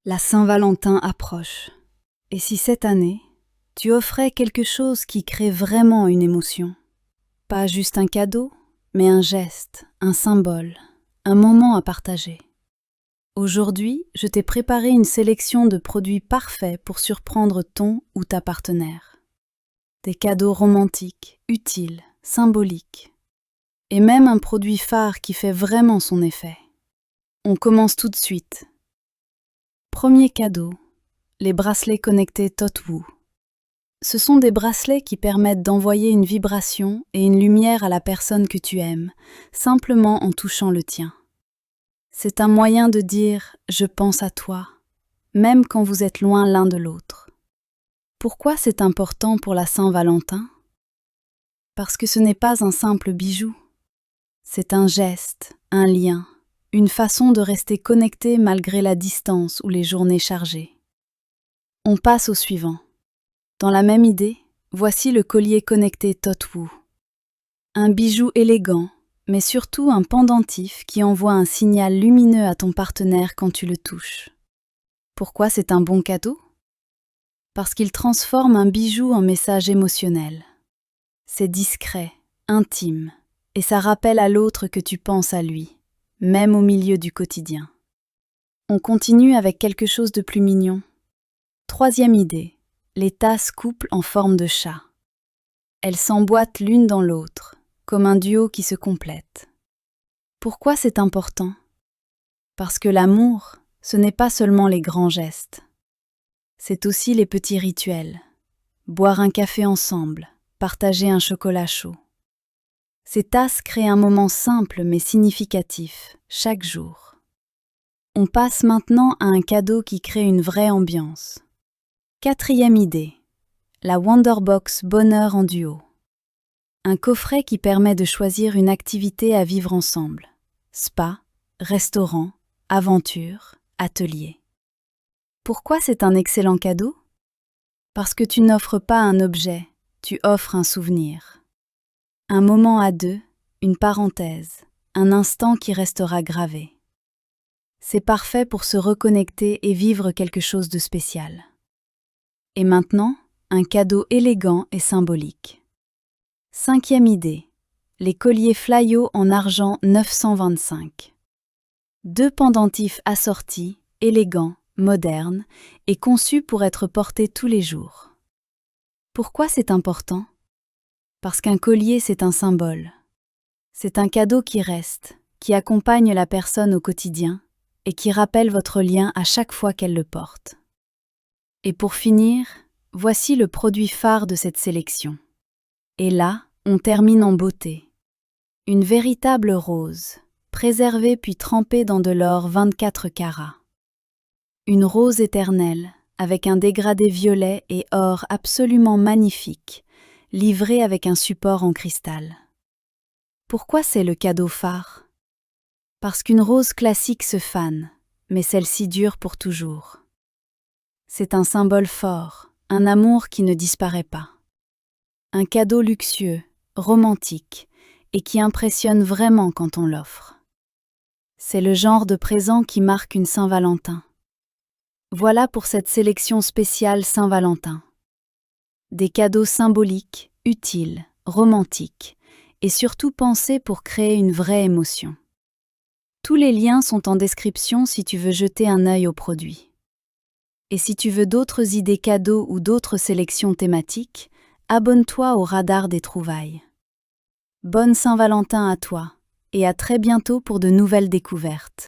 La Saint-Valentin approche. Et si cette année, tu offrais quelque chose qui crée vraiment une émotion? Pas juste un cadeau, mais un geste, un symbole, un moment à partager. Aujourd'hui, je t'ai préparé une sélection de produits parfaits pour surprendre ton ou ta partenaire. Des cadeaux romantiques, utiles, symboliques. Et même un produit phare qui fait vraiment son effet. On commence tout de suite. Premier cadeau, les bracelets connectés TOTWOO. Ce sont des bracelets qui permettent d'envoyer une vibration et une lumière à la personne que tu aimes, simplement en touchant le tien. C'est un moyen de dire « je pense à toi », même quand vous êtes loin l'un de l'autre. Pourquoi c'est important pour la Saint-Valentin? Parce que ce n'est pas un simple bijou. C'est un geste, un lien, une façon de rester connecté malgré la distance ou les journées chargées. On passe au suivant. Dans la même idée, voici le collier connecté TOTWOO. Un bijou élégant, mais surtout un pendentif qui envoie un signal lumineux à ton partenaire quand tu le touches. Pourquoi c'est un bon cadeau? Parce qu'il transforme un bijou en message émotionnel. C'est discret, intime, et ça rappelle à l'autre que tu penses à lui, même au milieu du quotidien. On continue avec quelque chose de plus mignon. Troisième idée. Les tasses couple en forme de chat. Elles s'emboîtent l'une dans l'autre, comme un duo qui se complète. Pourquoi c'est important? Parce que l'amour, ce n'est pas seulement les grands gestes. C'est aussi les petits rituels. Boire un café ensemble, partager un chocolat chaud. Ces tasses créent un moment simple mais significatif, chaque jour. On passe maintenant à un cadeau qui crée une vraie ambiance. Quatrième idée. La Wonderbox Bonheur en duo. Un coffret qui permet de choisir une activité à vivre ensemble. Spa, restaurant, aventure, atelier. Pourquoi c'est un excellent cadeau? Parce que tu n'offres pas un objet, tu offres un souvenir. Un moment à deux, une parenthèse, un instant qui restera gravé. C'est parfait pour se reconnecter et vivre quelque chose de spécial. Et maintenant, un cadeau élégant et symbolique. Cinquième idée. Les colliers Flyot en argent 925. Deux pendentifs assortis, élégants, modernes et conçus pour être portés tous les jours. Pourquoi c'est important? Parce qu'un collier, c'est un symbole. C'est un cadeau qui reste, qui accompagne la personne au quotidien et qui rappelle votre lien à chaque fois qu'elle le porte. Et pour finir, voici le produit phare de cette sélection. Et là, on termine en beauté. Une véritable rose, préservée puis trempée dans de l'or 24 carats. Une rose éternelle, avec un dégradé violet et or absolument magnifique, livrée avec un support en cristal. Pourquoi c'est le cadeau phare? Parce qu'une rose classique se fane, mais celle-ci dure pour toujours. C'est un symbole fort, un amour qui ne disparaît pas. Un cadeau luxueux, romantique, et qui impressionne vraiment quand on l'offre. C'est le genre de présent qui marque une Saint-Valentin. Voilà pour cette sélection spéciale Saint-Valentin. Des cadeaux symboliques, utiles, romantiques, et surtout pensés pour créer une vraie émotion. Tous les liens sont en description si tu veux jeter un œil aux produits. Et si tu veux d'autres idées cadeaux ou d'autres sélections thématiques, abonne-toi au radar des trouvailles. Bonne Saint-Valentin à toi, et à très bientôt pour de nouvelles découvertes.